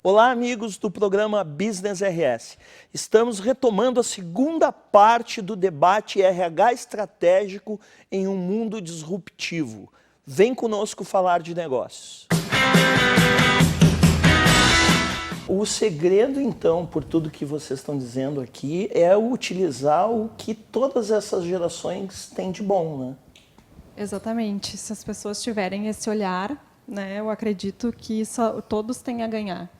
Olá, amigos do programa Business RS. Estamos retomando a segunda parte do debate RH estratégico em um mundo disruptivo. Vem conosco falar de negócios. O segredo, então, por tudo que vocês estão dizendo aqui, é utilizar o que todas essas gerações têm de bom, né? Exatamente. Se as pessoas tiverem esse olhar, né, eu acredito que todos têm a ganhar.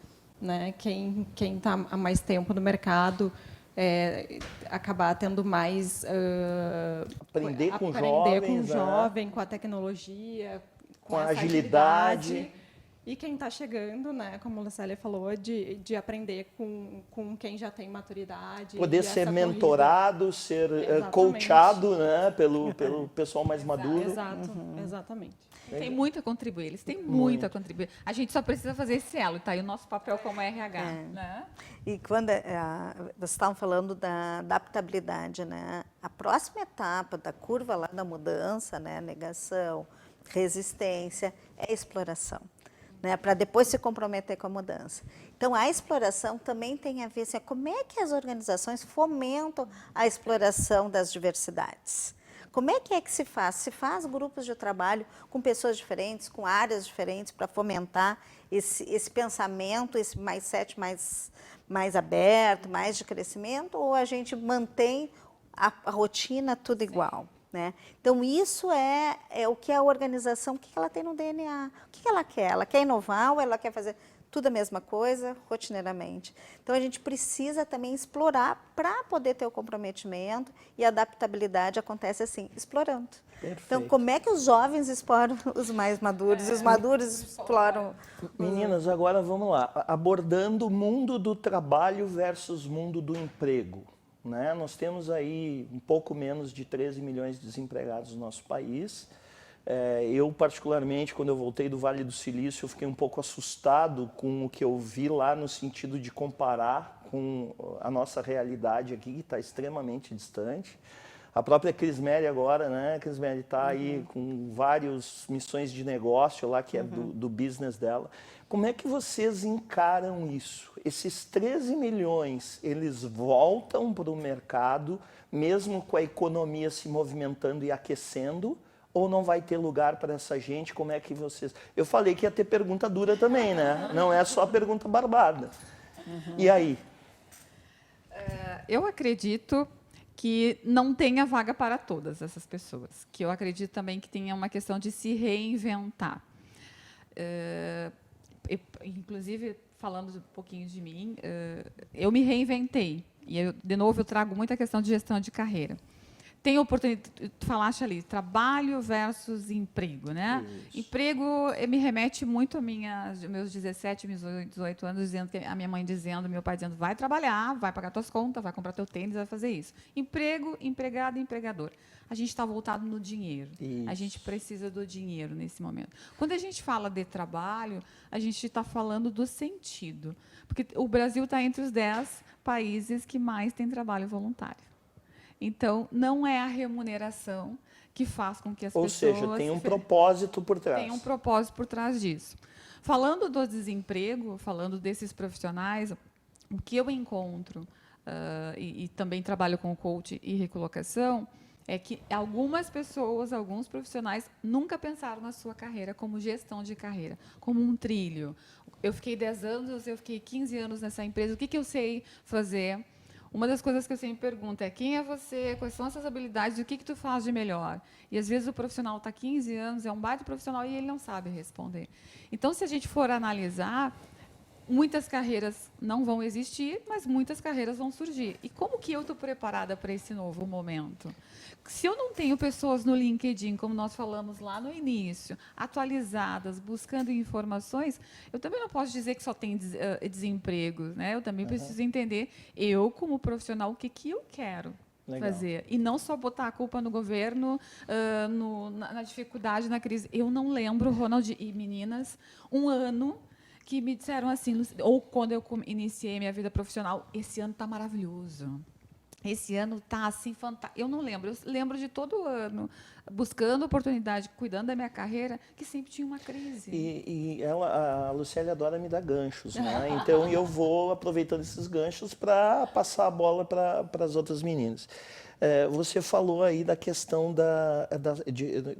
Né? Quem está há mais tempo no mercado, acabar tendo mais... aprender com o jovens, jovem, com a tecnologia, com a essa agilidade. E quem está chegando, né, como a Lucélia falou, de aprender com quem já tem maturidade. Poder ser mentorado, ser coachado, né, pelo pessoal mais maduro. Exato, exatamente. Tem muito a contribuir, eles têm muito a contribuir. A gente só precisa fazer esse elo, está aí o nosso papel como RH. Né? E quando vocês estavam falando da adaptabilidade, né? A próxima etapa da curva lá da mudança, né? Negação, resistência, é a exploração. Né, para depois se comprometer com a mudança. Então, a exploração também tem a ver assim, como é que as organizações fomentam a exploração das diversidades. Como é que se faz? Se faz grupos de trabalho com pessoas diferentes, com áreas diferentes, para fomentar esse pensamento, esse mindset mais aberto, mais de crescimento, ou a gente mantém a rotina tudo igual? Né? Então, isso é o que a organização, o que ela tem no DNA, o que ela quer? Ela quer inovar ou ela quer fazer tudo a mesma coisa, rotineiramente? Então, a gente precisa também explorar para poder ter o comprometimento, e a adaptabilidade acontece assim, explorando. Perfeito. Então, como é que os jovens exploram os mais maduros e os maduros exploram... Meninas, agora vamos lá, abordando o mundo do trabalho versus mundo do emprego. Né? Nós temos aí um pouco menos de 13 milhões de desempregados no nosso país. Eu, particularmente, quando eu voltei do Vale do Silício, eu fiquei um pouco assustado com o que eu vi lá, no sentido de comparar com a nossa realidade aqui, que está extremamente distante. A própria Crismeri agora, né? A Crismeri está aí com várias missões de negócio lá, que é do business dela. Como é que vocês encaram isso? Esses 13 milhões, eles voltam para o mercado, mesmo com a economia se movimentando e aquecendo, ou não vai ter lugar para essa gente? Como é que vocês... Eu falei que ia ter pergunta dura também, né? Não é só pergunta barbada. E aí? Eu acredito que não tenha vaga para todas essas pessoas, que eu acredito também que tenha uma questão de se reinventar. Inclusive, falando um pouquinho de mim, eu me reinventei. E, de novo, eu trago muita questão de gestão de carreira. Tem oportunidade, tu falaste ali, trabalho versus emprego, né? Isso. Emprego me remete muito a meus 17, meus 18 anos, dizendo que a minha mãe dizendo, meu pai dizendo, vai trabalhar, vai pagar tuas contas, vai comprar teu tênis, vai fazer isso. Emprego, empregado, empregador. A gente está voltado no dinheiro. Isso. A gente precisa do dinheiro nesse momento. Quando a gente fala de trabalho, a gente está falando do sentido. Porque o Brasil está entre os 10 países que mais têm trabalho voluntário. Então, não é a remuneração que faz com que as pessoas... Ou seja, tem um propósito por trás. Tem um propósito por trás disso. Falando do desemprego, falando desses profissionais, o que eu encontro, e também trabalho com coach e recolocação, é que algumas pessoas, alguns profissionais, nunca pensaram na sua carreira como gestão de carreira, como um trilho. Eu fiquei 10 anos, eu fiquei 15 anos nessa empresa, o que eu sei fazer? Uma das coisas que eu sempre pergunto é quem é você, quais são as suas habilidades, o que tu faz de melhor? E, às vezes, o profissional está 15 anos, é um baita profissional e ele não sabe responder. Então, se a gente for analisar, muitas carreiras não vão existir, mas muitas carreiras vão surgir. E como que eu estou preparada para esse novo momento? Se eu não tenho pessoas no LinkedIn, como nós falamos lá no início, atualizadas, buscando informações, eu também não posso dizer que só tem desemprego. Né? Eu também preciso entender, eu, como profissional, o que eu quero fazer. E não só botar a culpa no governo, na dificuldade, na crise. Eu não lembro, Ronald e meninas, um ano que me disseram assim, ou quando eu iniciei minha vida profissional, esse ano está maravilhoso. esse ano está assim fantástico. Eu não lembro, eu lembro de todo ano, buscando oportunidade, cuidando da minha carreira, que sempre tinha uma crise. A Lucélia adora me dar ganchos, né? Então eu vou aproveitando esses ganchos para passar a bola para as outras meninas. Você falou aí da questão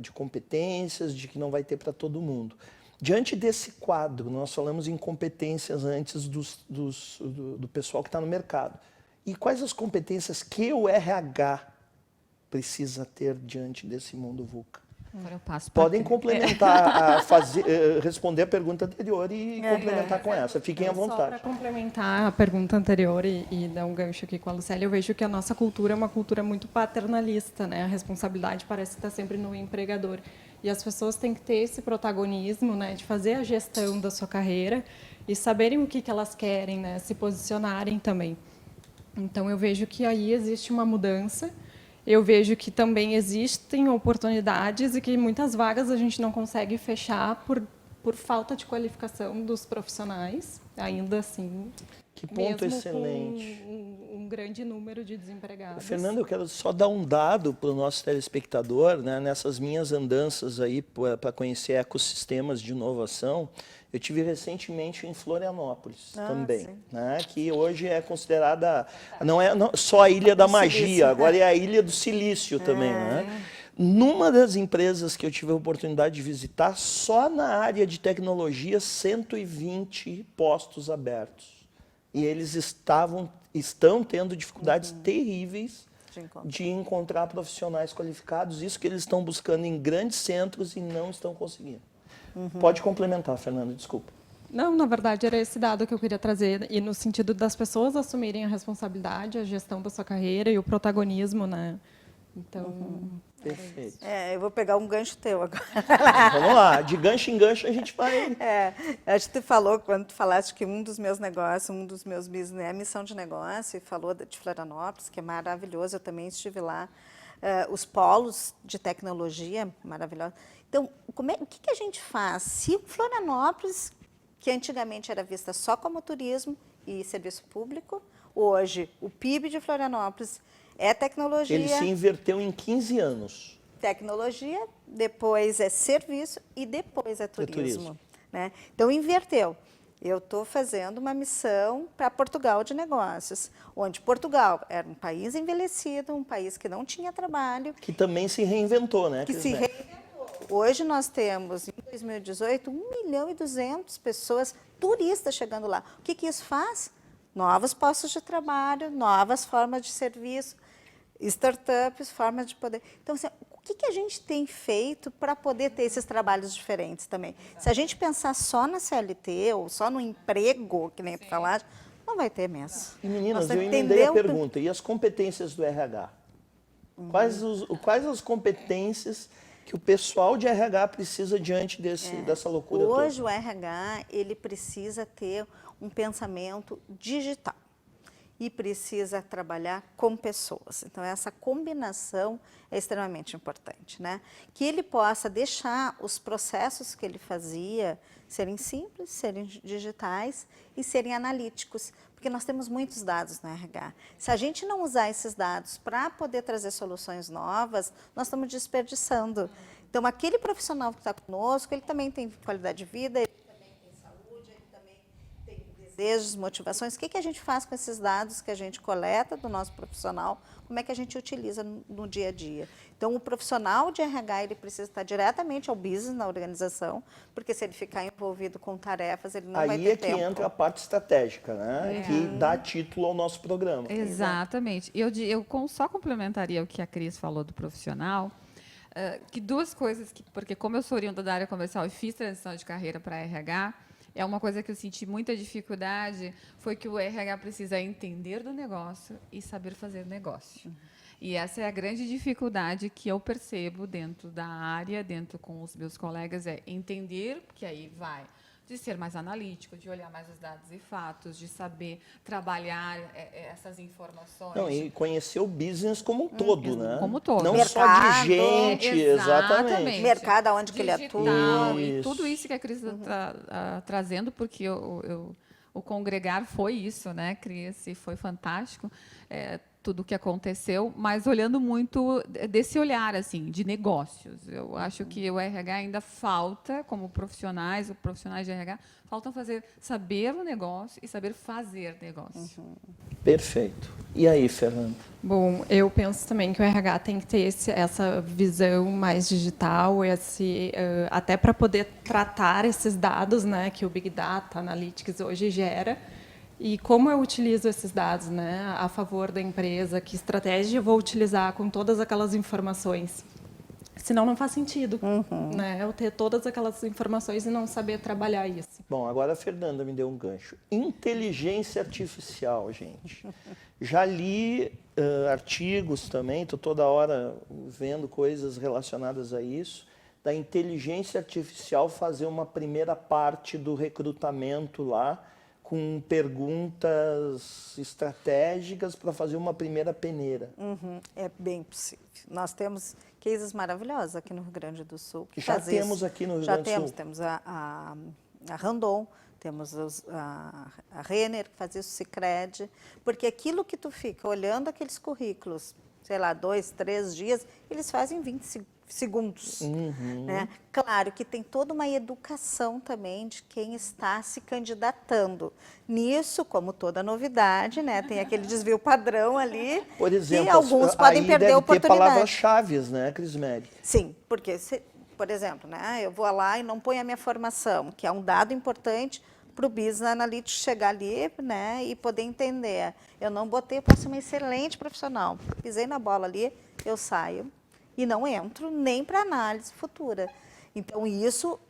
de competências, de que não vai ter para todo mundo. Diante desse quadro, nós falamos em competências antes do pessoal que está no mercado. E quais as competências que o RH precisa ter diante desse mundo VUCA? Agora eu passo pra Podem quem? complementar, responder a pergunta anterior e complementar com essa. Fiquem à Só para vontade. complementar a pergunta anterior e dar um gancho aqui com a Lucélia, eu vejo que a nossa cultura é uma cultura muito paternalista, né? A responsabilidade parece estar sempre no empregador. E as pessoas têm que ter esse protagonismo, né, de fazer a gestão da sua carreira e saberem o que elas querem, né, se posicionarem também. Então, eu vejo que aí existe uma mudança. Eu vejo que também existem oportunidades e que muitas vagas a gente não consegue fechar por falta de qualificação dos profissionais, ainda assim. Que ponto mesmo excelente. com um grande número de desempregados. Fernando, eu quero só dar um dado para o nosso telespectador, né? Nessas minhas andanças aí para conhecer ecossistemas de inovação. Eu tive recentemente em Florianópolis também, né? Que hoje é considerada, não só a Ilha da Magia, agora é a Ilha do Silício também, né? Numa das empresas que eu tive a oportunidade de visitar, só na área de tecnologia, 120 postos abertos. E eles estão tendo dificuldades terríveis de encontrar profissionais qualificados, isso que eles estão buscando em grandes centros e não estão conseguindo. Pode complementar, Fernando, desculpa. Não, na verdade, era esse dado que eu queria trazer, e no sentido das pessoas assumirem a responsabilidade, a gestão da sua carreira e o protagonismo, né? Então, Perfeito. Eu vou pegar um gancho teu agora. Vamos lá, de gancho em gancho a gente vai... Acho que tu falou, quando tu falaste que um dos meus negócios, um dos meus business é a missão de negócio, e falou de Florianópolis, que é maravilhoso, eu também estive lá. Os polos de tecnologia, maravilhosos. Então, o que a gente faz? Se Florianópolis, que antigamente era vista só como turismo e serviço público, hoje o PIB de Florianópolis é tecnologia. Ele se inverteu em 15 anos. Tecnologia, depois é serviço e depois é turismo. Né? Então, inverteu. Eu estou fazendo uma missão para Portugal de negócios, onde Portugal era um país envelhecido, um país que não tinha trabalho. Que também se reinventou, né? Que se reinventou. Hoje nós temos, em 2018, 1.200.000 pessoas turistas chegando lá. O que isso faz? Novos postos de trabalho, novas formas de serviço, startups, formas de poder... Então, assim, o que a gente tem feito para poder ter esses trabalhos diferentes também? Se a gente pensar só na CLT ou só no emprego, que nem tu falaste, não vai ter mesmo. E meninas, eu emendei a pergunta. E as competências do RH? Quais as competências que o pessoal de RH precisa diante dessa loucura toda? Hoje o RH ele precisa ter um pensamento digital e precisa trabalhar com pessoas. Então, essa combinação é extremamente importante, né? Que ele possa deixar os processos que ele fazia serem simples, serem digitais e serem analíticos, porque nós temos muitos dados no RH. Se a gente não usar esses dados para poder trazer soluções novas, nós estamos desperdiçando. Então, aquele profissional que está conosco, ele também tem qualidade de vida, ele também tem saúde, ele também tem desejos, motivações. O que a gente faz com esses dados que a gente coleta do nosso profissional? Como é que a gente utiliza no dia a dia? Então, o profissional de RH ele precisa estar diretamente ao business na organização, porque se ele ficar envolvido com tarefas, ele não vai ter tempo. Aí é que entra a parte estratégica, né? Que dá título ao nosso programa. Exatamente. Eu só complementaria o que a Cris falou do profissional, que duas coisas, porque como eu sou oriunda da área comercial e fiz transição de carreira para RH, é uma coisa que eu senti muita dificuldade, foi que o RH precisa entender do negócio e saber fazer negócio. E essa é a grande dificuldade que eu percebo dentro da área, dentro com os meus colegas, é entender, que aí vai de ser mais analítico, de olhar mais os dados e fatos, de saber trabalhar essas informações. Não, e conhecer o business como um todo, né? Como um todo. Não Mercado, só de gente, exatamente. Mercado, aonde que ele atua. E tudo isso que a Cris está trazendo, porque o congregar foi isso, né, Cris? E foi fantástico. tudo o que aconteceu, mas olhando muito desse olhar assim de negócios. Eu acho que o RH ainda falta, como profissionais, os profissionais de RH, faltam saber o negócio e saber fazer negócio. Perfeito. E aí, Fernanda? Bom, eu penso também que o RH tem que ter essa visão mais digital, até para poder tratar esses dados, né, que o Big Data Analytics hoje gera. E como eu utilizo esses dados, né, a favor da empresa, que estratégia eu vou utilizar com todas aquelas informações? Senão não faz sentido, né, eu ter todas aquelas informações e não saber trabalhar isso. Bom, agora a Fernanda me deu um gancho. Inteligência artificial, gente. Já li artigos também, estou toda hora vendo coisas relacionadas a isso, da inteligência artificial fazer uma primeira parte do recrutamento lá, com perguntas estratégicas para fazer uma primeira peneira. É bem possível. Nós temos cases maravilhosos aqui no Rio Grande do Sul. Que Já faz temos isso. aqui no Rio Grande do Sul. Temos a Randon, temos a Renner, que faz isso, o Sicredi, porque aquilo que tu fica olhando aqueles currículos, sei lá, 2, 3 dias, eles fazem 20 segundos. Né? Claro que tem toda uma educação também de quem está se candidatando. Nisso, como toda novidade, né? Tem aquele desvio padrão ali. Por exemplo, e alguns podem perder a oportunidade. Ter palavras-chave, né, Crismeri? Sim, porque, por exemplo, né, eu vou lá e não ponho a minha formação, que é um dado importante para o Business Analytics chegar ali, né, e poder entender. Eu não botei, eu posso ser uma excelente profissional. Pisei na bola ali, eu saio e não entro nem para análise futura. Então, isso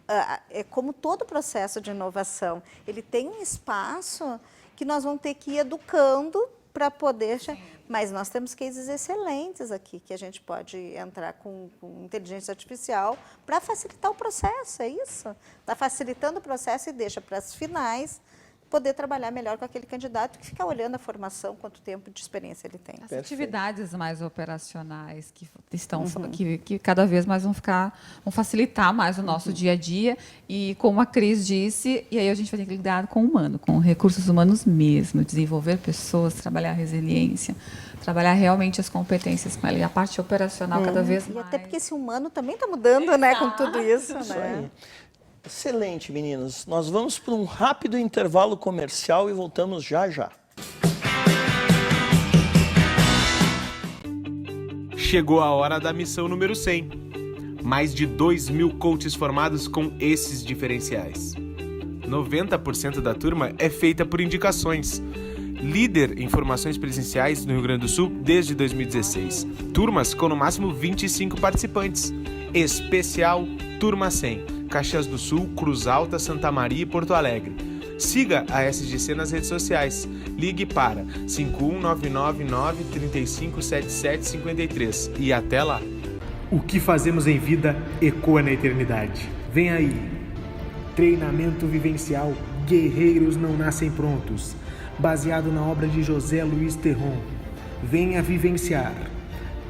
é como todo processo de inovação. Ele tem um espaço que nós vamos ter que ir educando para poder... Mas nós temos cases excelentes aqui, que a gente pode entrar com inteligência artificial para facilitar o processo, é isso. Está facilitando o processo e deixa para as finais poder trabalhar melhor com aquele candidato que fica olhando a formação, quanto tempo de experiência ele tem. As atividades mais operacionais que estão que cada vez mais vão facilitar mais o nosso dia a dia e como a Cris disse, e aí a gente vai ter que lidar com o humano, com recursos humanos mesmo, desenvolver pessoas, trabalhar a resiliência, trabalhar realmente as competências com ela e a parte operacional cada vez mais. E até porque esse humano também está mudando, né, com tudo isso, Isso né? aí. Excelente, meninas. Nós vamos para um rápido intervalo comercial e voltamos já já. Chegou a hora da missão número 100. Mais de 2.000 coaches formados com esses diferenciais. 90% da turma é feita por indicações. Líder em formações presenciais no Rio Grande do Sul desde 2016. Turmas com no máximo 25 participantes. Especial Turma 100. Caxias do Sul, Cruz Alta, Santa Maria e Porto Alegre. Siga a SGC nas redes sociais. Ligue para 51999357753 e até lá. O que fazemos em vida ecoa na eternidade. Vem aí. Treinamento vivencial Guerreiros Não Nascem Prontos, baseado na obra de José Luiz Terron. Venha vivenciar.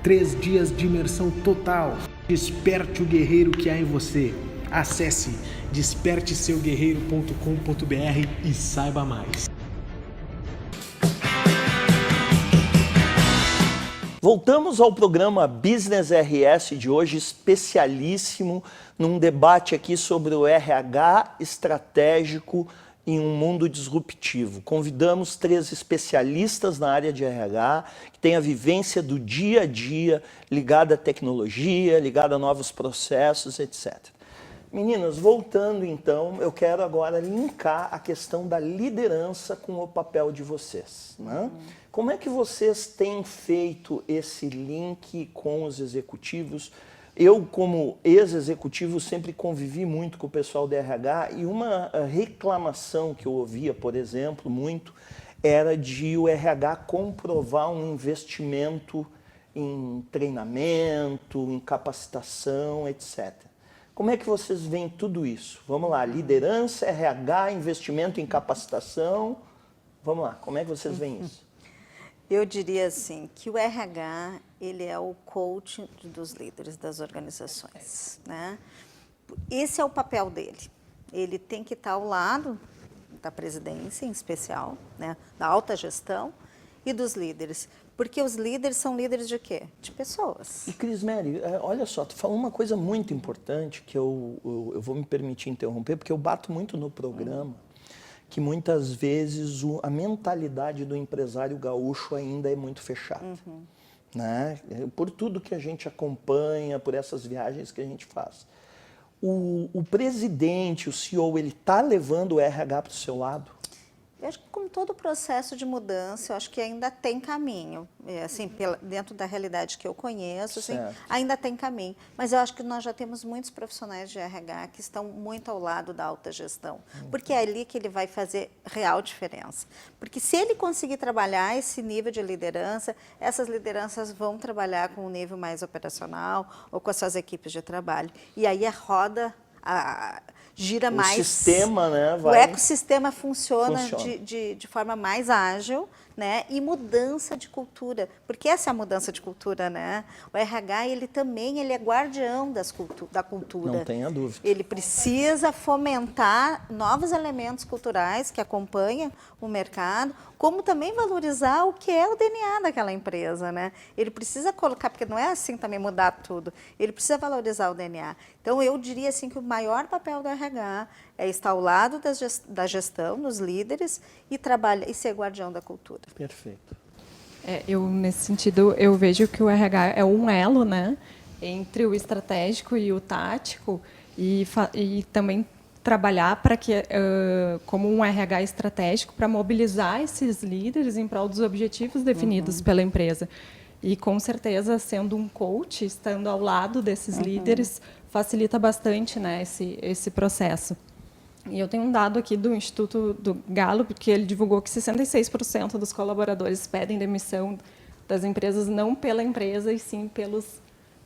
3 dias de imersão total. Desperte o guerreiro que há em você. Acesse desperteseuguerreiro.com.br e saiba mais. Voltamos ao programa Business RS de hoje, especialíssimo, num debate aqui sobre o RH estratégico em um mundo disruptivo. Convidamos 3 especialistas na área de RH, que têm a vivência do dia a dia, ligada à tecnologia, ligada a novos processos, etc. Meninas, voltando então, eu quero agora linkar a questão da liderança com o papel de vocês, né? Como é que vocês têm feito esse link com os executivos? Eu, como ex-executivo, sempre convivi muito com o pessoal da RH e uma reclamação que eu ouvia, por exemplo, muito, era de o RH comprovar um investimento em treinamento, em capacitação, etc. Como é que vocês veem tudo isso? Vamos lá, liderança, RH, investimento em capacitação. Vamos lá, como é que vocês veem isso? Eu diria assim, que o RH, ele é o coach dos líderes das organizações, né? Esse é o papel dele. Ele tem que estar ao lado da presidência, em especial, né? Da alta gestão e dos líderes, Porque os líderes são líderes de quê? De pessoas. E Cris Mary, olha só, tu falou uma coisa muito importante que eu vou me permitir interromper, porque eu bato muito no programa, que muitas vezes a mentalidade do empresário gaúcho ainda é muito fechada. Né? Por tudo que a gente acompanha, por essas viagens que a gente faz. O presidente, o CEO, ele está levando o RH para o seu lado? Eu acho que, como todo processo de mudança, eu acho que ainda tem caminho. Assim, dentro da realidade que eu conheço, assim, ainda tem caminho. Mas eu acho que nós já temos muitos profissionais de RH que estão muito ao lado da alta gestão. Porque é ali que ele vai fazer real diferença. Porque se ele conseguir trabalhar esse nível de liderança, essas lideranças vão trabalhar com um nível mais operacional ou com as suas equipes de trabalho. E aí a roda gira mais. O sistema, né? O ecossistema funciona. De forma mais ágil, né? E mudança de cultura. Porque essa é a mudança de cultura, né? O RH, ele é guardião da cultura. Não tenha dúvida. Ele precisa fomentar novos elementos culturais que acompanham o mercado, como também valorizar o que é o DNA daquela empresa, né? Ele precisa colocar, porque não é assim também mudar tudo, ele precisa valorizar o DNA. Então, eu diria assim que o maior papel do RH é estar ao lado da gestão, dos líderes, e ser guardião da cultura. Perfeito. Nesse sentido, eu vejo que o RH é um elo, né, entre o estratégico e o tático, e também trabalhar para que, como um RH estratégico, para mobilizar esses líderes em prol dos objetivos definidos pela empresa. E, com certeza, sendo um coach, estando ao lado desses líderes, facilita bastante, né, esse processo. E eu tenho um dado aqui do Instituto do Gallup, que ele divulgou que 66% dos colaboradores pedem demissão das empresas não pela empresa, e sim pelos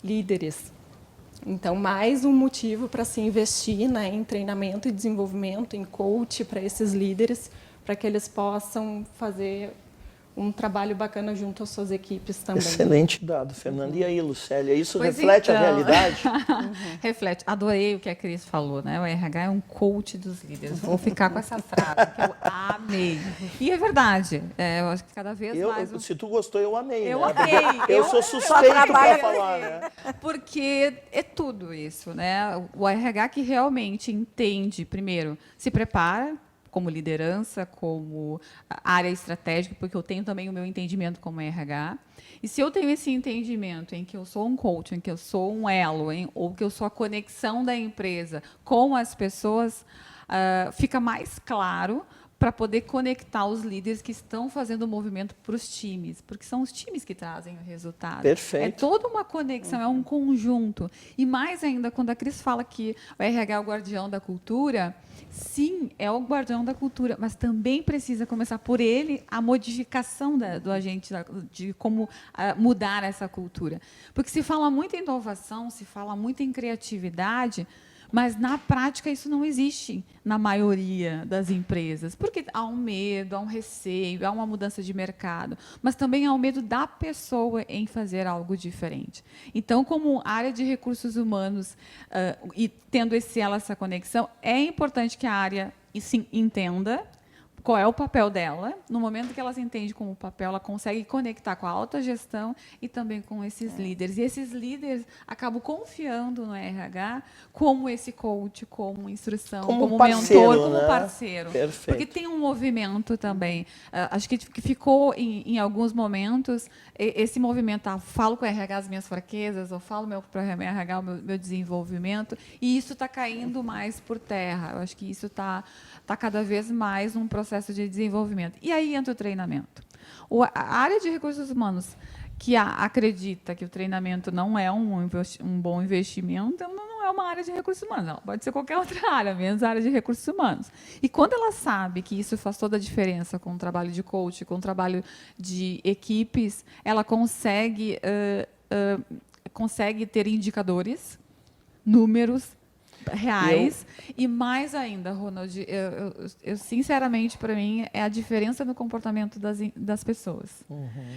líderes. Então, mais um motivo para se investir, né, em treinamento e desenvolvimento, em coach para esses líderes, para que eles possam fazer um trabalho bacana junto às suas equipes também. Excelente dado, Fernanda. E aí, Lucélia, isso reflete a realidade? Reflete. Adorei o que a Cris falou, né? O RH é um coach dos líderes. Vou ficar com essa frase, que eu amei. E é verdade. Eu acho que cada vez mais... Se tu gostou, eu amei. Eu né? amei. Eu sou suspeito para falar, né? Porque é tudo isso, né? O RH que realmente entende, primeiro, se prepara como liderança, como área estratégica, porque eu tenho também o meu entendimento como RH. E se eu tenho esse entendimento em que eu sou um coach, em que eu sou um elo, ou que eu sou a conexão da empresa com as pessoas, fica mais claro para poder conectar os líderes que estão fazendo o movimento para os times, porque são os times que trazem o resultado. Perfeito. É toda uma conexão, é um conjunto. E mais ainda, quando a Cris fala que o RH é o guardião da cultura, sim, é o guardião da cultura, mas também precisa começar por ele a modificação do agente, de como mudar essa cultura. Porque se fala muito em inovação, se fala muito em criatividade, mas, na prática, isso não existe na maioria das empresas, porque há um medo, há um receio, há uma mudança de mercado, mas também há o medo da pessoa em fazer algo diferente. Então, como área de recursos humanos, e tendo essa conexão, é importante que a área entenda qual é o papel dela. No momento que ela se entende como papel, ela consegue conectar com a alta gestão e também com esses líderes. E esses líderes acabam confiando no RH como esse coach, como instrução, como parceiro, mentor, como né? parceiro. Perfeito. Porque tem um movimento também. Acho que ficou, em alguns momentos, esse movimento, falo com o RH as minhas fraquezas, ou falo para o RH o meu desenvolvimento, e isso está caindo mais por terra. Eu acho que isso está cada vez mais num processo de desenvolvimento. E aí entra o treinamento. A área de recursos humanos que acredita que o treinamento não é um bom investimento, não é uma área de recursos humanos. Ela pode ser qualquer outra área, menos a área de recursos humanos. E quando ela sabe que isso faz toda a diferença com o trabalho de coach, com o trabalho de equipes, ela consegue ter indicadores, números reais. E mais ainda, Ronald, eu sinceramente, para mim, é a diferença no comportamento das pessoas.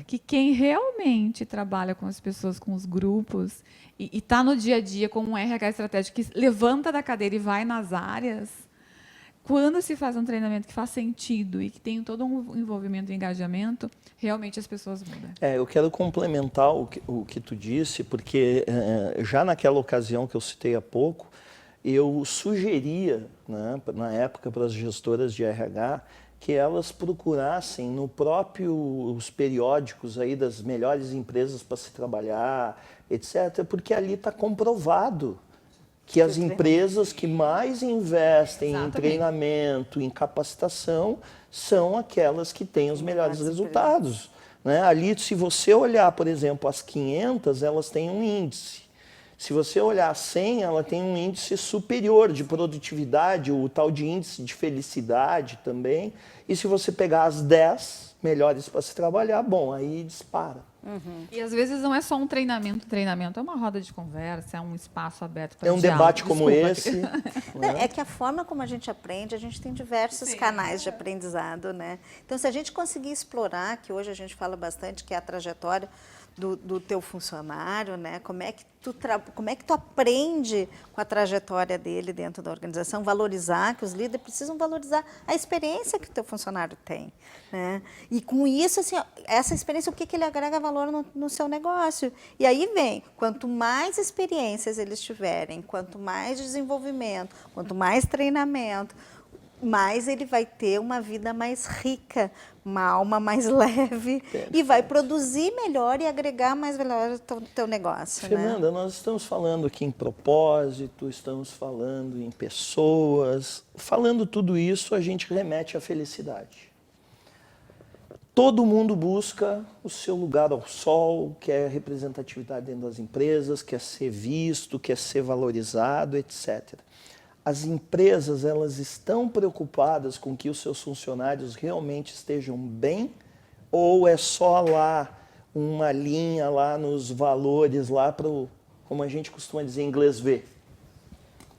Que quem realmente trabalha com as pessoas, com os grupos, e está no dia a dia como um RH estratégico, que levanta da cadeira e vai nas áreas, quando se faz um treinamento que faz sentido e que tem todo um envolvimento e engajamento, realmente as pessoas mudam. Eu quero complementar o que tu disse, porque já naquela ocasião que eu citei há pouco, eu sugeria, né, na época, para as gestoras de RH, que elas procurassem os periódicos aí das melhores empresas para se trabalhar, etc., porque ali está comprovado que as empresas que mais investem em treinamento, em capacitação, são aquelas que têm os melhores resultados. Né? Ali, se você olhar, por exemplo, as 500, elas têm um índice. Se você olhar a 100, ela tem um índice superior de produtividade, o tal de índice de felicidade também. E se você pegar as 10 melhores para se trabalhar, bom, aí dispara. E às vezes não é só um treinamento, é uma roda de conversa, é um espaço aberto para É um debate como esse. É que a forma como a gente aprende, a gente tem diversos canais de aprendizado, né? Então, se a gente conseguir explorar, que hoje a gente fala bastante, que é a trajetória do teu funcionário, né? Como é que tu aprende com a trajetória dele dentro da organização, valorizar, que os líderes precisam valorizar a experiência que o teu funcionário tem, né? E com isso, assim, essa experiência, o que ele agrega valor no seu negócio? E aí vem, quanto mais experiências eles tiverem, quanto mais desenvolvimento, quanto mais treinamento, mais ele vai ter uma vida mais rica, uma alma mais leve e vai produzir melhor e agregar mais valor ao teu negócio. Fernanda, nós estamos falando aqui em propósito, estamos falando em pessoas. Falando tudo isso, a gente remete à felicidade. Todo mundo busca o seu lugar ao sol, quer representatividade dentro das empresas, quer ser visto, quer ser valorizado, etc. As empresas, elas estão preocupadas com que os seus funcionários realmente estejam bem, ou é só lá uma linha lá nos valores, lá para o, como a gente costuma dizer em inglês, ver?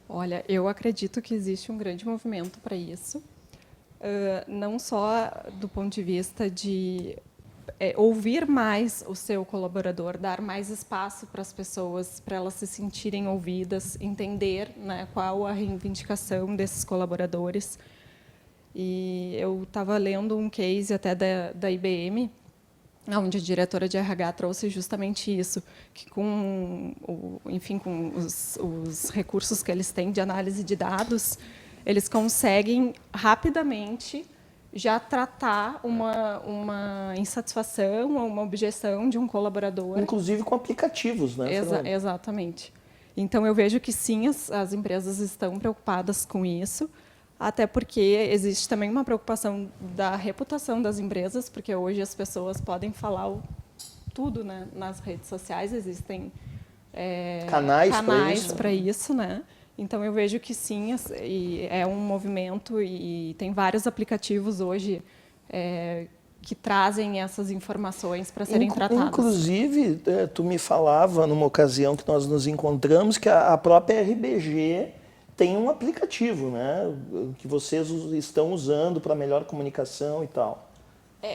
Olha, eu acredito que existe um grande movimento para isso, não só do ponto de vista de ouvir mais o seu colaborador, dar mais espaço para as pessoas, para elas se sentirem ouvidas, entender, né, qual a reivindicação desses colaboradores. E eu estava lendo um case até da IBM, onde a diretora de RH trouxe justamente isso, que com os recursos que eles têm de análise de dados, eles conseguem rapidamente já tratar uma insatisfação ou uma objeção de um colaborador. Inclusive com aplicativos, né? Exatamente. Então, eu vejo que sim, as empresas estão preocupadas com isso, até porque existe também uma preocupação da reputação das empresas, porque hoje as pessoas podem falar tudo, né, nas redes sociais, existem canais para isso, né? Então, eu vejo que sim, é um movimento e tem vários aplicativos hoje que trazem essas informações para serem tratadas. Inclusive, tu me falava numa ocasião que nós nos encontramos que a própria RBG tem um aplicativo, né, que vocês estão usando para melhor comunicação e tal.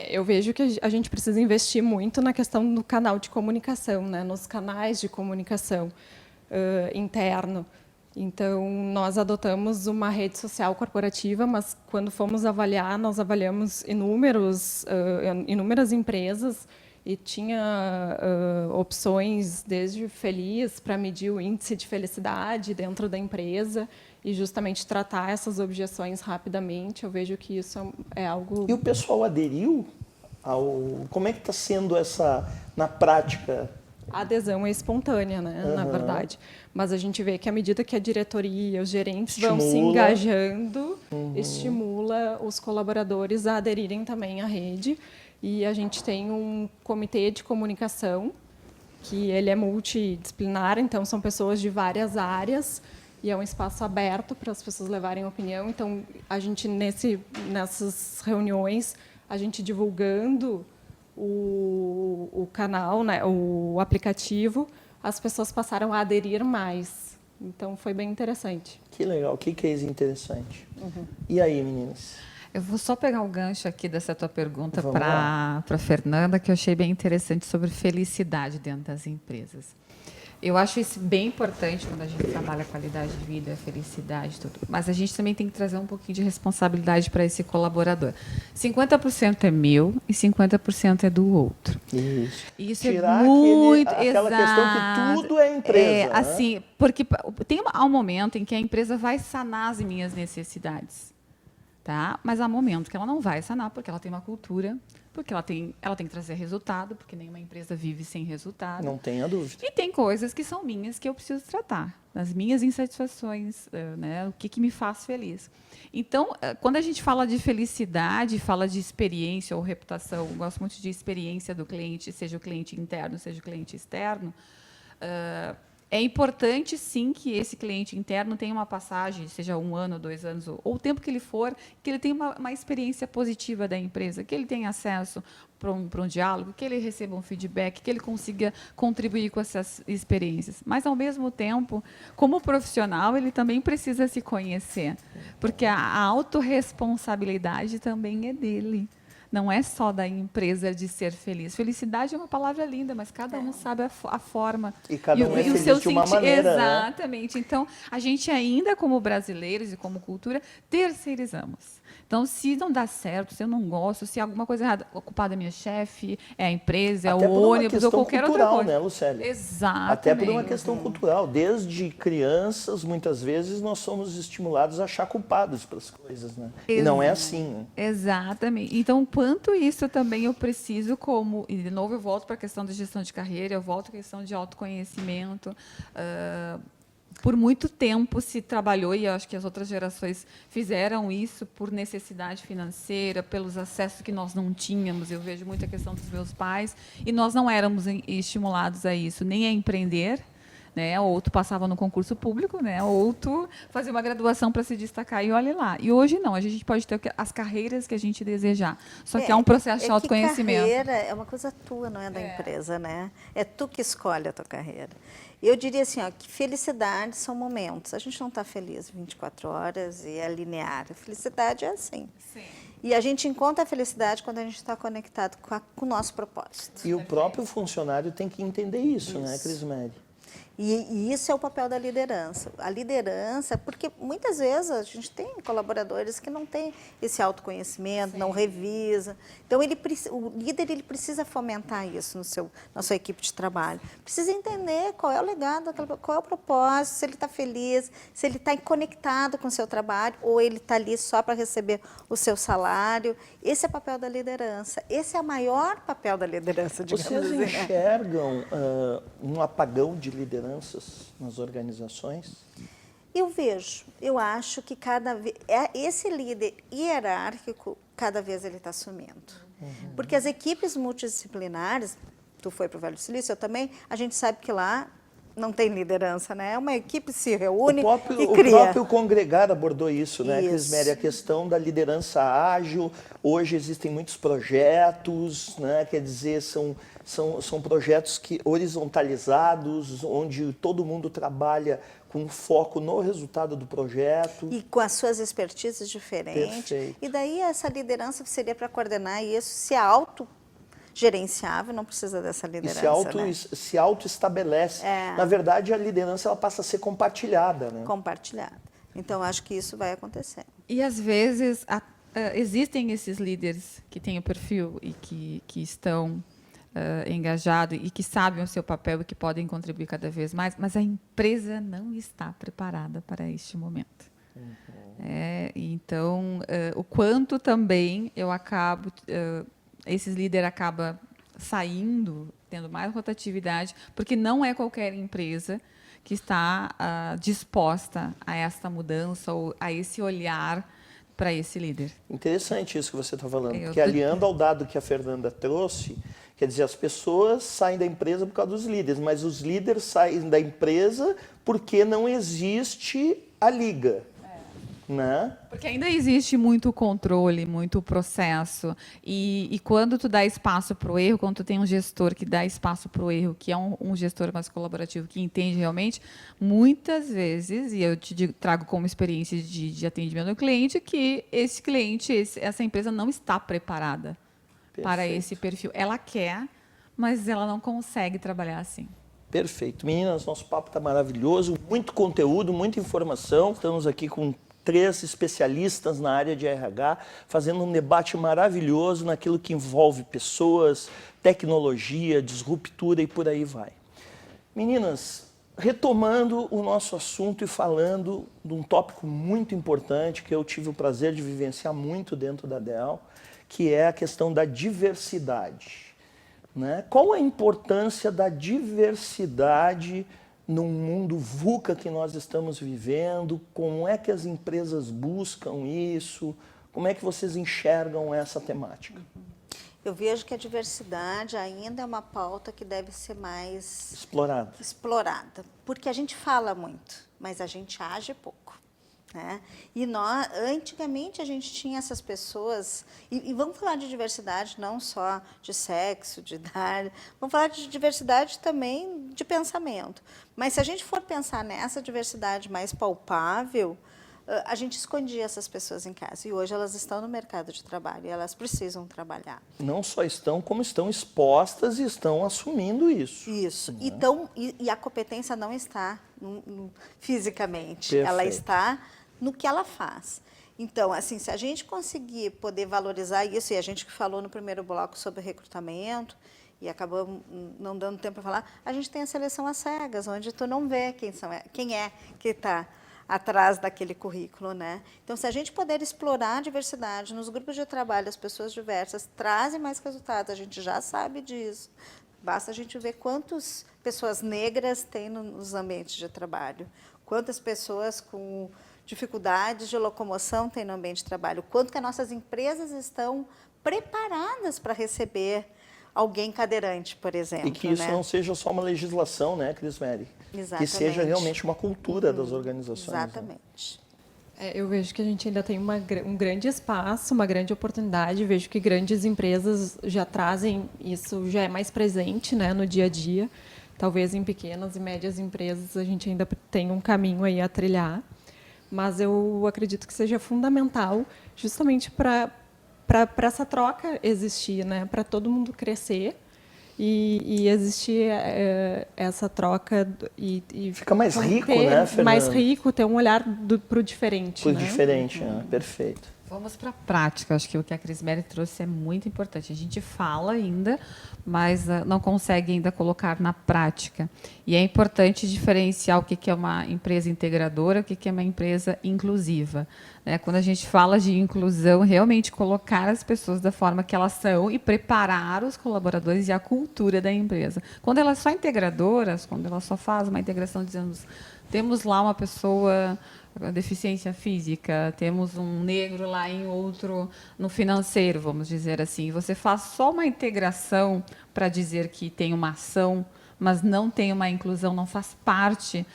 Eu vejo que a gente precisa investir muito na questão do canal de comunicação, né, nos canais de comunicação interno. Então, nós adotamos uma rede social corporativa, mas quando fomos avaliar, nós avaliamos inúmeras empresas e tinha opções desde feliz para medir o índice de felicidade dentro da empresa e justamente tratar essas objeções rapidamente. Eu vejo que isso é algo... E o pessoal aderiu Como é que está sendo na prática? A adesão é espontânea, né, na verdade. Mas a gente vê que à medida que a diretoria, os gerentes vão se engajando, estimula os colaboradores a aderirem também à rede. E a gente tem um comitê de comunicação, que ele é multidisciplinar, então são pessoas de várias áreas, e é um espaço aberto para as pessoas levarem opinião. Então, a gente, nessas reuniões, a gente divulgando o canal, né, o aplicativo, as pessoas passaram a aderir mais. Então, foi bem interessante. Que legal, que case interessante. E aí, meninas? Eu vou só pegar o gancho aqui dessa tua pergunta para a Fernanda, que eu achei bem interessante sobre felicidade dentro das empresas. Eu acho isso bem importante quando a gente trabalha a qualidade de vida, a felicidade, tudo. Mas a gente também tem que trazer um pouquinho de responsabilidade para esse colaborador. 50% é meu e 50% é do outro. Isso Tirar é muito aquela questão que tudo é empresa. É, né? assim, porque há um momento em que a empresa vai sanar as minhas necessidades. Tá? Mas há momentos que ela não vai sanar, porque ela tem uma cultura, porque ela tem que trazer resultado, porque nenhuma empresa vive sem resultado. Não tenha dúvida. E tem coisas que são minhas que eu preciso tratar, as minhas insatisfações, né? O que me faz feliz. Então, quando a gente fala de felicidade, fala de experiência ou reputação, eu gosto muito de experiência do cliente, seja o cliente interno, seja o cliente externo, é importante, sim, que esse cliente interno tenha uma passagem, seja 1 ano, 2 anos, ou o tempo que ele for, que ele tenha uma experiência positiva da empresa, que ele tenha acesso para um diálogo, que ele receba um feedback, que ele consiga contribuir com essas experiências. Mas, ao mesmo tempo, como profissional, ele também precisa se conhecer, porque a autorresponsabilidade também é dele. Não é só da empresa de ser feliz. Felicidade é uma palavra linda, mas cada um sabe a forma. E cada um é o feliz seu de uma maneira, Exatamente. Né? Então, a gente ainda, como brasileiros e como cultura, terceirizamos. Então, se não dá certo, se eu não gosto, se alguma coisa errada, o culpado é minha chefe, é a empresa, Até é o ônibus ou qualquer outra coisa. Né, Lucélia? Exatamente. Até por uma questão cultural. Desde crianças, muitas vezes, nós somos estimulados a achar culpados pelas coisas. Né? E não é assim. Né? Exatamente. Então, quanto isso também eu preciso como... E, de novo, eu volto para a questão da gestão de carreira, eu volto para a questão de autoconhecimento. Por muito tempo se trabalhou, e eu acho que as outras gerações fizeram isso por necessidade financeira, pelos acessos que nós não tínhamos. Eu vejo muita questão dos meus pais, e nós não éramos estimulados a isso, nem a empreender, né? Ou tu passava no concurso público, né? Ou tu fazia uma graduação para se destacar, e olha lá. E hoje não, a gente pode ter as carreiras que a gente desejar. Só que é um processo de autoconhecimento. Que carreira é uma coisa tua, não é da empresa, né? É tu que escolhe a tua carreira. Eu diria assim, ó, que felicidade são momentos. A gente não está feliz 24 horas e é linear. A felicidade é assim. Sim. E a gente encontra a felicidade quando a gente está conectado com o nosso propósito. E o próprio funcionário tem que entender isso. Né, Crismeri? E isso é o papel da liderança. A liderança, porque muitas vezes a gente tem colaboradores que não têm esse autoconhecimento, Sim. não revisa. Então, o líder ele precisa fomentar isso na sua equipe de trabalho. Precisa entender qual é o legado, qual é o propósito, se ele está feliz, se ele está conectado com o seu trabalho ou ele está ali só para receber o seu salário. Esse é o papel da liderança. Esse é o maior papel da liderança, digamos Vocês assim. enxergam um apagão de lideranças nas organizações? Eu vejo. Eu acho que esse líder hierárquico, cada vez ele está sumindo. Porque as equipes multidisciplinares, tu foi para o Vale do Silício, eu também, a gente sabe que lá não tem liderança, né? É uma equipe que se reúne e cria. O próprio Congregar abordou isso, né, Crismeri? A questão da liderança ágil. Hoje existem muitos projetos, né? Quer dizer, são projetos horizontalizados, onde todo mundo trabalha com foco no resultado do projeto. E com as suas expertises diferentes. Perfeito. E daí essa liderança seria para coordenar isso, se gerenciável, não precisa dessa liderança. E se auto-estabelece. Na verdade, a liderança ela passa a ser compartilhada. Né? Compartilhada. Então, acho que isso vai acontecer. E, às vezes, existem esses líderes que têm o perfil e que estão engajados e que sabem o seu papel e que podem contribuir cada vez mais, mas a empresa não está preparada para este momento. Então, o quanto também eu acabo... esses líderes acabam saindo, tendo mais rotatividade, porque não é qualquer empresa que está disposta a esta mudança ou a esse olhar para esse líder. Interessante isso que você está falando, porque aliando ao dado que a Fernanda trouxe, quer dizer, as pessoas saem da empresa por causa dos líderes, mas os líderes saem da empresa porque não existe a liga. Né? Porque ainda existe muito controle, muito processo, e quando tu dá espaço para o erro, quando tu tem um gestor que dá espaço para o erro, que é um gestor mais colaborativo, que entende realmente, muitas vezes, e eu te trago como experiência de atendimento ao cliente, que esse cliente, essa empresa não está preparada para esse perfil. Ela quer, mas ela não consegue trabalhar assim. Perfeito. Meninas, nosso papo está maravilhoso, muito conteúdo, muita informação. Estamos aqui com 3 especialistas na área de RH, fazendo um debate maravilhoso naquilo que envolve pessoas, tecnologia, disruptura e por aí vai. Meninas, retomando o nosso assunto e falando de um tópico muito importante que eu tive o prazer de vivenciar muito dentro da Dell, que é a questão da diversidade. Né? Qual a importância da diversidade num mundo VUCA que nós estamos vivendo? Como é que as empresas buscam isso? Como é que vocês enxergam essa temática? Eu vejo que a diversidade ainda é uma pauta que deve ser mais explorada, porque a gente fala muito, mas a gente age pouco. Né? E nós, antigamente a gente tinha essas pessoas, e vamos falar de diversidade não só de sexo, de idade, vamos falar de diversidade também de pensamento. Mas se a gente for pensar nessa diversidade mais palpável, a gente escondia essas pessoas em casa. E hoje elas estão no mercado de trabalho e elas precisam trabalhar. Não só estão, como estão expostas e estão assumindo isso. Isso. Né? Então, e a competência não está fisicamente, Perfeito. Ela está no que ela faz. Então, assim, se a gente conseguir poder valorizar isso, e a gente que falou no primeiro bloco sobre recrutamento, e acabou não dando tempo para falar, a gente tem a seleção às cegas, onde tu não vê quem é que está atrás daquele currículo, né? Então, se a gente puder explorar a diversidade nos grupos de trabalho, as pessoas diversas trazem mais resultados, a gente já sabe disso. Basta a gente ver quantas pessoas negras tem nos ambientes de trabalho, quantas pessoas com dificuldades de locomoção tem no ambiente de trabalho, quanto que as nossas empresas estão preparadas para receber alguém cadeirante, por exemplo. E que isso não seja só uma legislação, né, Crismeri? Exatamente. Que seja realmente uma cultura das organizações. Exatamente. Né? Eu vejo que a gente ainda tem um grande espaço, uma grande oportunidade. Vejo que grandes empresas já trazem isso, já é mais presente, né, no dia a dia. Talvez em pequenas e médias empresas a gente ainda tem um caminho aí a trilhar. Mas eu acredito que seja fundamental justamente para essa troca existir, né? Para todo mundo crescer e existir essa troca e fica mais rico, ter né, Fernanda? Mais rico, ter um olhar para o diferente. Para o né? diferente, perfeito. Vamos para a prática. Acho que o que a Crismeri trouxe é muito importante. A gente fala ainda, mas não consegue ainda colocar na prática. E é importante diferenciar o que é uma empresa integradora, o que é uma empresa inclusiva. Né? Quando a gente fala de inclusão, realmente colocar as pessoas da forma que elas são e preparar os colaboradores e a cultura da empresa. Quando elas são integradoras, quando elas só fazem uma integração dizendo temos lá uma pessoa com deficiência física, temos um negro lá em outro no financeiro, vamos dizer assim. Você faz só uma integração para dizer que tem uma ação, mas não tem uma inclusão, não faz parte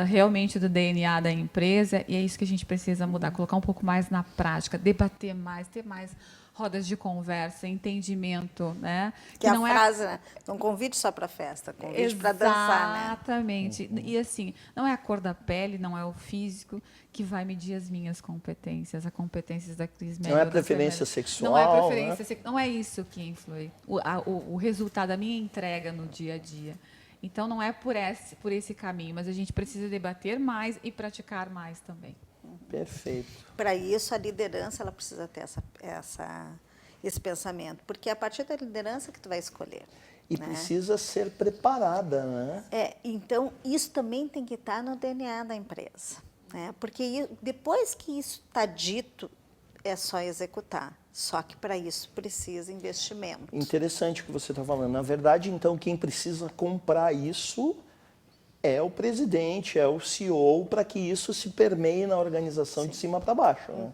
realmente do DNA da empresa, e é isso que a gente precisa mudar, colocar um pouco mais na prática, debater mais, ter mais rodas de conversa, entendimento, né? Que não a frase, né? Não convide só para festa, convide para dançar, né? Exatamente. E assim, não é a cor da pele, não é o físico que vai medir as minhas competências, as competências da Crismeri. Não é preferência sexual. Não é preferência sexual. Não é isso que influi. O resultado da minha entrega no dia a dia. Então, não é por esse caminho, mas a gente precisa debater mais e praticar mais também. Perfeito. Para isso, a liderança ela precisa ter esse pensamento, porque é a partir da liderança que tu vai escolher. E né? precisa ser preparada, né? Então, isso também tem que estar no DNA da empresa. Né? Porque depois que isso está dito, é só executar. Só que para isso precisa investimento. Interessante o que você está falando. Na verdade, então, quem precisa comprar isso é o presidente, é o CEO, para que isso se permeie na organização Sim. de cima para baixo. Né?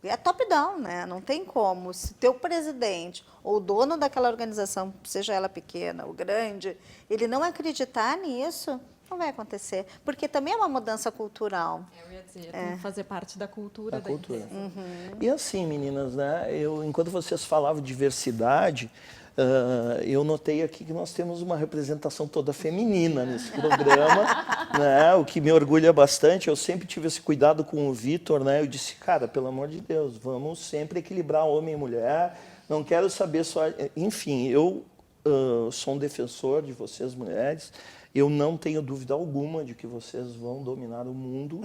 É top-down, né? Não tem como. Se teu presidente ou o dono daquela organização, seja ela pequena ou grande, ele não acreditar nisso, não vai acontecer. Porque também é uma mudança cultural. Eu ia dizer, tem que fazer parte da cultura. Cultura. E assim, meninas, né? Enquanto vocês falavam de diversidade, eu notei aqui que nós temos uma representação toda feminina nesse programa, né? O que me orgulha bastante. Eu sempre tive esse cuidado com o Vitor, né? Eu disse, cara, pelo amor de Deus, vamos sempre equilibrar homem e mulher. Não quero saber só... Enfim, eu sou um defensor de vocês, mulheres. Eu não tenho dúvida alguma de que vocês vão dominar o mundo,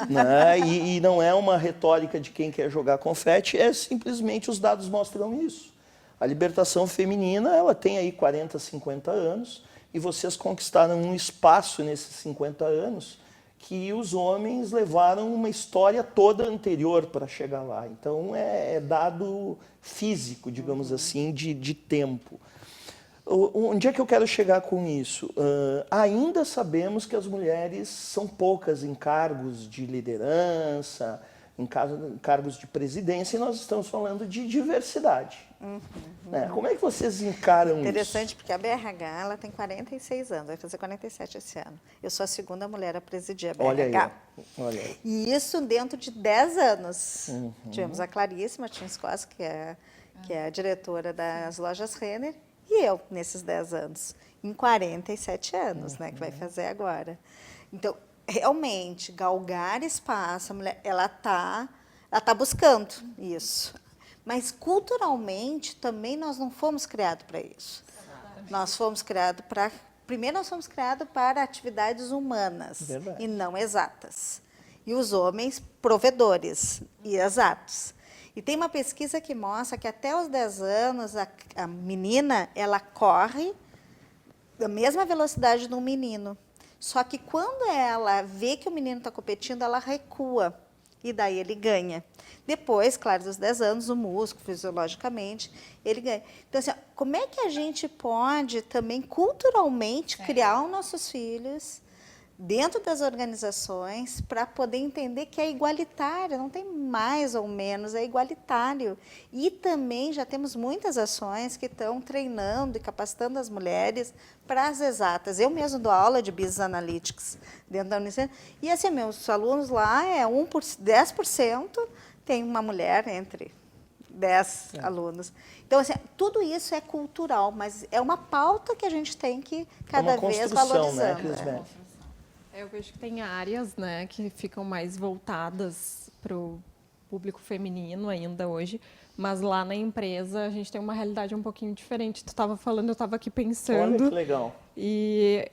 né? E não é uma retórica de quem quer jogar confete, é simplesmente os dados mostram isso. A libertação feminina, ela tem aí 40, 50 anos, e vocês conquistaram um espaço nesses 50 anos que os homens levaram uma história toda anterior para chegar lá. Então, é dado físico, digamos assim, de tempo. Onde é que eu quero chegar com isso? Ainda sabemos que as mulheres são poucas em cargos de liderança, em cargos de presidência, e nós estamos falando de diversidade. Como é que vocês encaram isso? Interessante, porque a BRH ela tem 46 anos, vai fazer 47 esse ano. Eu sou a segunda mulher a presidir a BRH. Olha aí. E isso dentro de 10 anos. Tivemos a Clarice Martins Costa, que é a diretora das lojas Renner, e eu nesses 10 anos, em 47 anos, né, que vai fazer agora. Então, realmente, galgar espaço, a mulher, ela tá buscando isso. Mas, culturalmente, também nós não fomos criados para isso. Nós fomos criados para... Primeiro, nós fomos criados para atividades humanas. Verdade. E não exatas. E os homens, provedores e exatos. E tem uma pesquisa que mostra que até os 10 anos, a menina, ela corre da mesma velocidade do menino. Só que quando ela vê que o menino está competindo, ela recua. E daí ele ganha. Depois, claro, dos 10 anos, o músculo, fisiologicamente, ele ganha. Então, assim, como é que a gente pode também, culturalmente, criar os nossos filhos dentro das organizações para poder entender que é igualitário, não tem mais ou menos, é igualitário. E também já temos muitas ações que estão treinando e capacitando as mulheres para as exatas. Eu mesmo dou aula de Business Analytics dentro da Unicef, e assim, meus alunos lá, 10% tem uma mulher entre 10 alunos. Então, assim, tudo isso é cultural, mas é uma pauta que a gente tem que cada vez valorizando. Né, Eu vejo que tem áreas, né, que ficam mais voltadas para o público feminino ainda hoje, mas lá na empresa a gente tem uma realidade um pouquinho diferente. Tu estava falando, eu estava aqui pensando. Olha que legal. E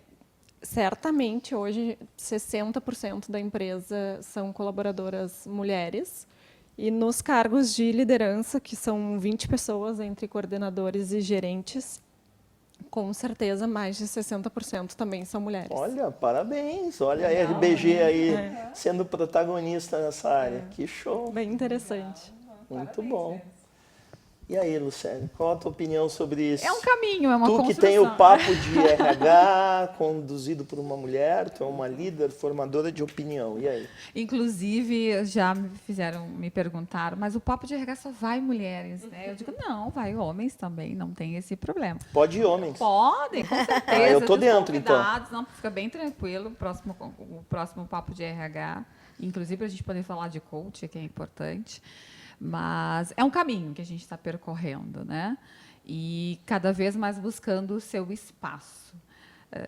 certamente hoje 60% da empresa são colaboradoras mulheres. E nos cargos de liderança, que são 20 pessoas entre coordenadores e gerentes, com certeza, mais de 60% também são mulheres. Olha, parabéns. Olha a RBG aí sendo protagonista nessa área. Que show. Bem interessante. Muito bom. E aí, Lucélia, qual a tua opinião sobre isso? É um caminho, é uma Tu construção. que tem o papo de RH conduzido por uma mulher, tu é uma líder, formadora de opinião. E aí? Inclusive, já me perguntaram, mas o papo de RH só vai mulheres, né? Eu digo, não, vai homens também, não tem esse problema. Pode ir homens. Podem, com certeza. Eu tô dos dentro, então. convidados, não, fica bem tranquilo, o próximo papo de RH. Inclusive, para a gente poder falar de coach, que é importante. Mas é um caminho que a gente está percorrendo, né? E cada vez mais buscando o seu espaço.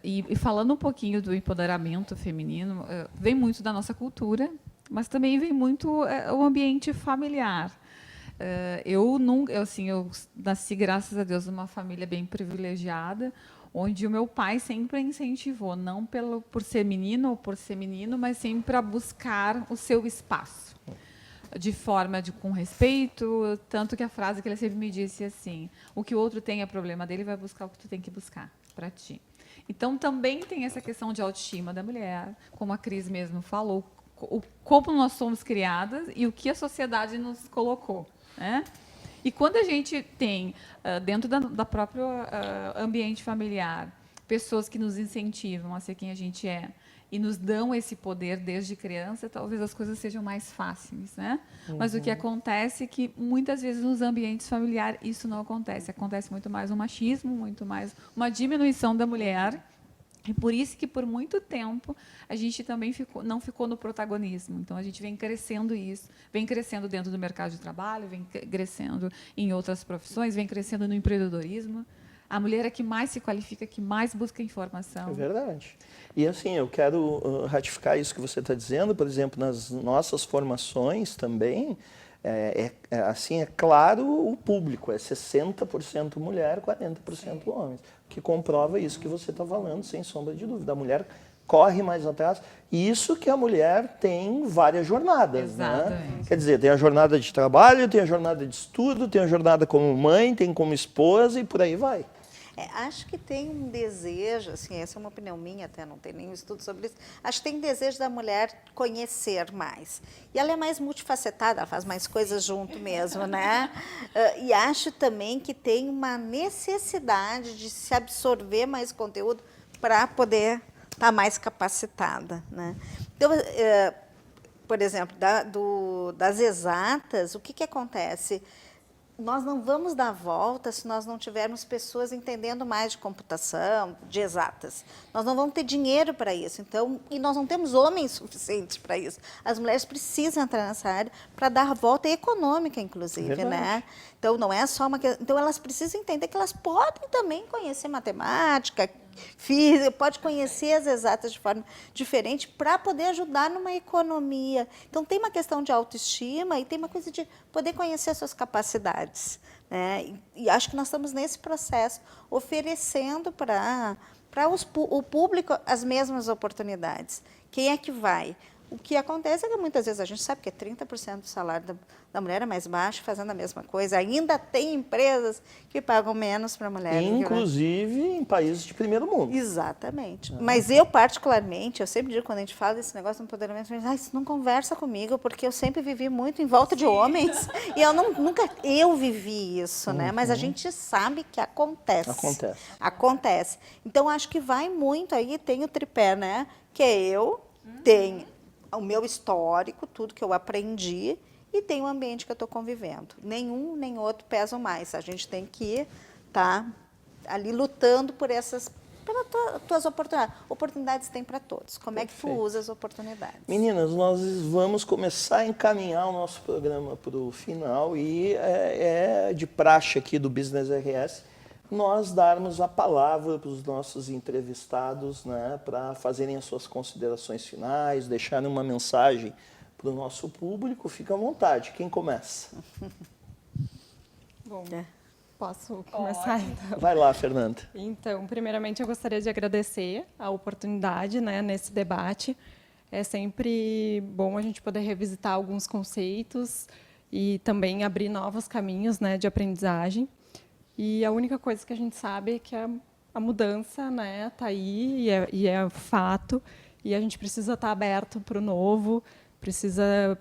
E falando um pouquinho do empoderamento feminino, vem muito da nossa cultura, mas também vem muito o ambiente familiar. Eu nasci, graças a Deus, numa família bem privilegiada, onde o meu pai sempre incentivou, não por ser menino ou por ser menino, mas sempre para buscar o seu espaço. De forma com respeito, tanto que a frase que ele sempre me disse assim: o que o outro tem é problema dele, vai buscar o que tu tem que buscar para ti. Então também tem essa questão de autoestima da mulher, como a Cris mesmo falou, como nós somos criadas e o que a sociedade nos colocou, né? E quando a gente tem dentro da própria ambiente familiar pessoas que nos incentivam a ser quem a gente é e nos dão esse poder desde criança, talvez as coisas sejam mais fáceis, né? Mas o que acontece é que muitas vezes nos ambientes familiares isso não acontece. Acontece muito mais um machismo, muito mais uma diminuição da mulher. E por isso que por muito tempo a gente também não ficou no protagonismo. Então a gente vem crescendo isso, vem crescendo dentro do mercado de trabalho, vem crescendo em outras profissões, vem crescendo no empreendedorismo. A mulher é que mais se qualifica, que mais busca informação. É verdade. E assim, eu quero ratificar isso que você está dizendo, por exemplo, nas nossas formações também, Assim, é claro o público, é 60% mulher, 40% homens, que comprova isso que você está falando, sem sombra de dúvida. A mulher corre mais atrás, e isso que a mulher tem várias jornadas, né? Exatamente. Quer dizer, tem a jornada de trabalho, tem a jornada de estudo, tem a jornada como mãe, tem como esposa e por aí vai. Acho que tem um desejo, assim, essa é uma opinião minha, até não tem nenhum estudo sobre isso, acho que tem desejo da mulher conhecer mais. E ela é mais multifacetada, ela faz mais coisas junto mesmo, né? E acho também que tem uma necessidade de se absorver mais conteúdo para poder estar mais capacitada, né? Então, por exemplo, das exatas, o que acontece? Nós não vamos dar volta se nós não tivermos pessoas entendendo mais de computação, de exatas. Nós não vamos ter dinheiro para isso, então, e nós não temos homens suficientes para isso. As mulheres precisam entrar nessa área para dar volta econômica, inclusive, né? Então, não é só uma questão. Então, elas precisam entender que elas podem também conhecer matemática, física, pode conhecer as exatas de forma diferente para poder ajudar numa economia. Então, tem uma questão de autoestima e tem uma coisa de poder conhecer as suas capacidades, né? E acho que nós estamos nesse processo, oferecendo para o público as mesmas oportunidades. Quem é que vai? O que acontece é que muitas vezes a gente sabe que 30% do salário da mulher é mais baixo, fazendo a mesma coisa. Ainda tem empresas que pagam menos para a mulher. Inclusive em países de primeiro mundo. Exatamente. Mas eu, particularmente, eu sempre digo, quando a gente fala desse negócio do empoderamento, isso não conversa comigo, porque eu sempre vivi muito em volta de homens. E eu nunca vivi isso, né? Mas a gente sabe que acontece. Acontece. Então, acho que vai muito aí, tem o tripé, né? Que é eu, tenho o meu histórico, tudo que eu aprendi, e tem o ambiente que eu estou convivendo. Nenhum nem outro pesam mais. A gente tem que estar ali lutando por pelas tuas oportunidades. Oportunidades tem para todos. Como é que tu usa as oportunidades? Meninas, nós vamos começar a encaminhar o nosso programa para o final e é de praxe aqui do Business RS nós darmos a palavra para os nossos entrevistados, né, para fazerem as suas considerações finais, deixarem uma mensagem para o nosso público. Fica à vontade. Quem começa? Bom, posso começar, então? Vai lá, Fernanda. Então, primeiramente, eu gostaria de agradecer a oportunidade, né, nesse debate. É sempre bom a gente poder revisitar alguns conceitos e também abrir novos caminhos, né, de aprendizagem. E a única coisa que a gente sabe é que a mudança, né, está aí e é fato. E a gente precisa estar aberto para o novo, precisa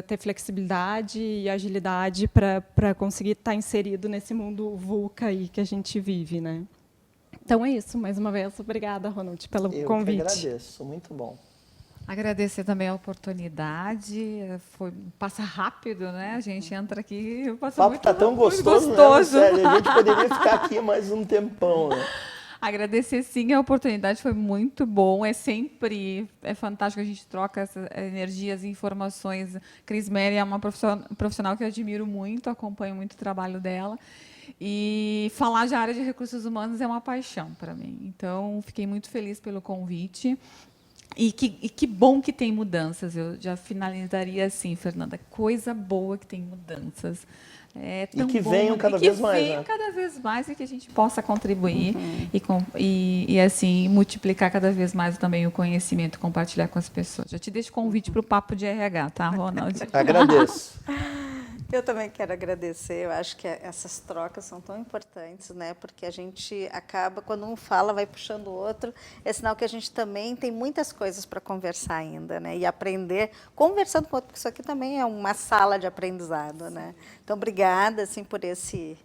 ter flexibilidade e agilidade para conseguir estar inserido nesse mundo VUCA aí que a gente vive, né? Então é isso. Mais uma vez, obrigada, Ronald, pelo convite. Eu que agradeço. Muito bom. Agradecer também a oportunidade, passa rápido, né? A gente entra aqui, passa o papo muito está tão gostoso, né? Sério, a gente poderia ficar aqui mais um tempão, né? Agradecer, sim, a oportunidade, foi muito bom, é fantástico, a gente troca essas energias e informações. Cris Meri é uma profissional que eu admiro muito, acompanho muito o trabalho dela, e falar de área de recursos humanos é uma paixão para mim. Então, fiquei muito feliz pelo convite. E que bom que tem mudanças. Eu já finalizaria assim, Fernanda. Coisa boa que tem mudanças. É tão e que bom, venham cada vez mais. Que venham cada vez mais e que a gente possa contribuir e assim, multiplicar cada vez mais também o conhecimento, compartilhar com as pessoas. Já te deixo convite para o Papo de RH, tá, Ronald? Agradeço. Eu também quero agradecer. Eu acho que essas trocas são tão importantes, né? Porque a gente acaba, quando um fala, vai puxando o outro. É sinal que a gente também tem muitas coisas para conversar ainda, né? E aprender conversando com o outro, porque isso aqui também é uma sala de aprendizado, né? Então, obrigada, assim, por esse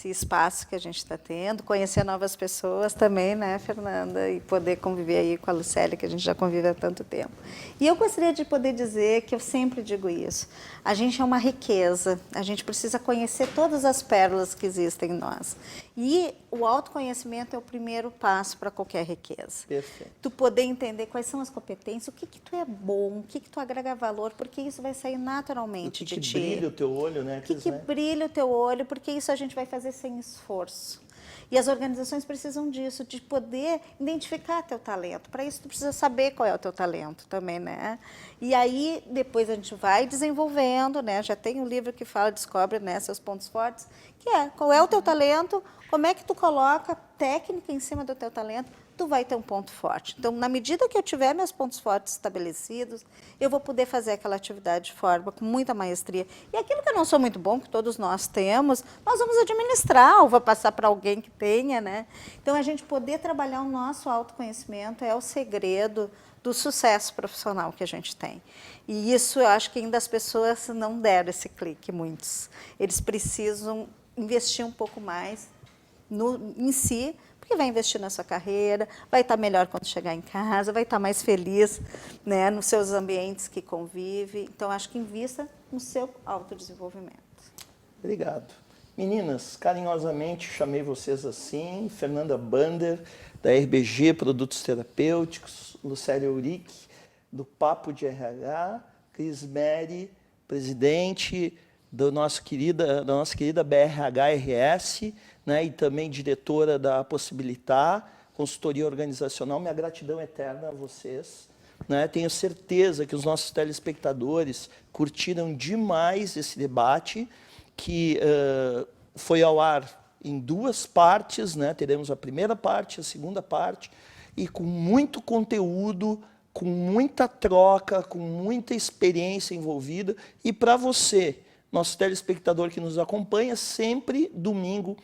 espaço que a gente está tendo, conhecer novas pessoas também, né, Fernanda, e poder conviver aí com a Lucélia, que a gente já convive há tanto tempo. E eu gostaria de poder dizer que eu sempre digo isso, a gente é uma riqueza, a gente precisa conhecer todas as pérolas que existem em nós. E o autoconhecimento é o primeiro passo para qualquer riqueza. Perfeito. Tu poder entender quais são as competências, o que tu é bom, o que tu agrega valor, porque isso vai sair naturalmente de ti. Que brilha o teu olho, né? Que brilha o teu olho, porque isso a gente vai fazer sem esforço. E as organizações precisam disso, de poder identificar teu talento. Para isso, tu precisa saber qual é o teu talento também, né? E aí, depois a gente vai desenvolvendo, né? Já tem um livro que fala, descobre, né, seus pontos fortes, que é qual é o teu talento, como é que tu coloca técnica em cima do teu talento, tu vai ter um ponto forte. Então, na medida que eu tiver meus pontos fortes estabelecidos, eu vou poder fazer aquela atividade de forma com muita maestria. E aquilo que eu não sou muito bom, que todos nós temos, nós vamos administrar, ou vou passar para alguém que tenha, né? Então, a gente poder trabalhar o nosso autoconhecimento é o segredo do sucesso profissional que a gente tem. E isso eu acho que ainda as pessoas não deram esse clique, muitos. Eles precisam investir um pouco mais em si, porque vai investir na sua carreira, vai estar melhor quando chegar em casa, vai estar mais feliz, né, nos seus ambientes que convive. Então, acho que invista no seu autodesenvolvimento. Obrigado. Meninas, carinhosamente chamei vocês assim, Fernanda Bander, da RBG Produtos Terapêuticos, Lucélia Euric, do Papo de RH, Cris Meri, presidente da nossa querida BRH-RS, né, e também diretora da Possibilitar, consultoria organizacional. Minha gratidão eterna a vocês. Né? Tenho certeza que os nossos telespectadores curtiram demais esse debate, que foi ao ar em 2 partes, né? Teremos a primeira parte, a segunda parte, e com muito conteúdo, com muita troca, com muita experiência envolvida. E para você, nosso telespectador que nos acompanha, sempre domingo,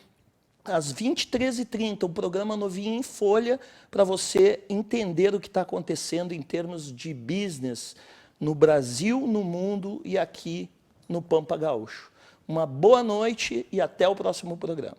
às 23h30, um programa novinho em folha para você entender o que está acontecendo em termos de business no Brasil, no mundo e aqui no Pampa Gaúcho. Uma boa noite e até o próximo programa.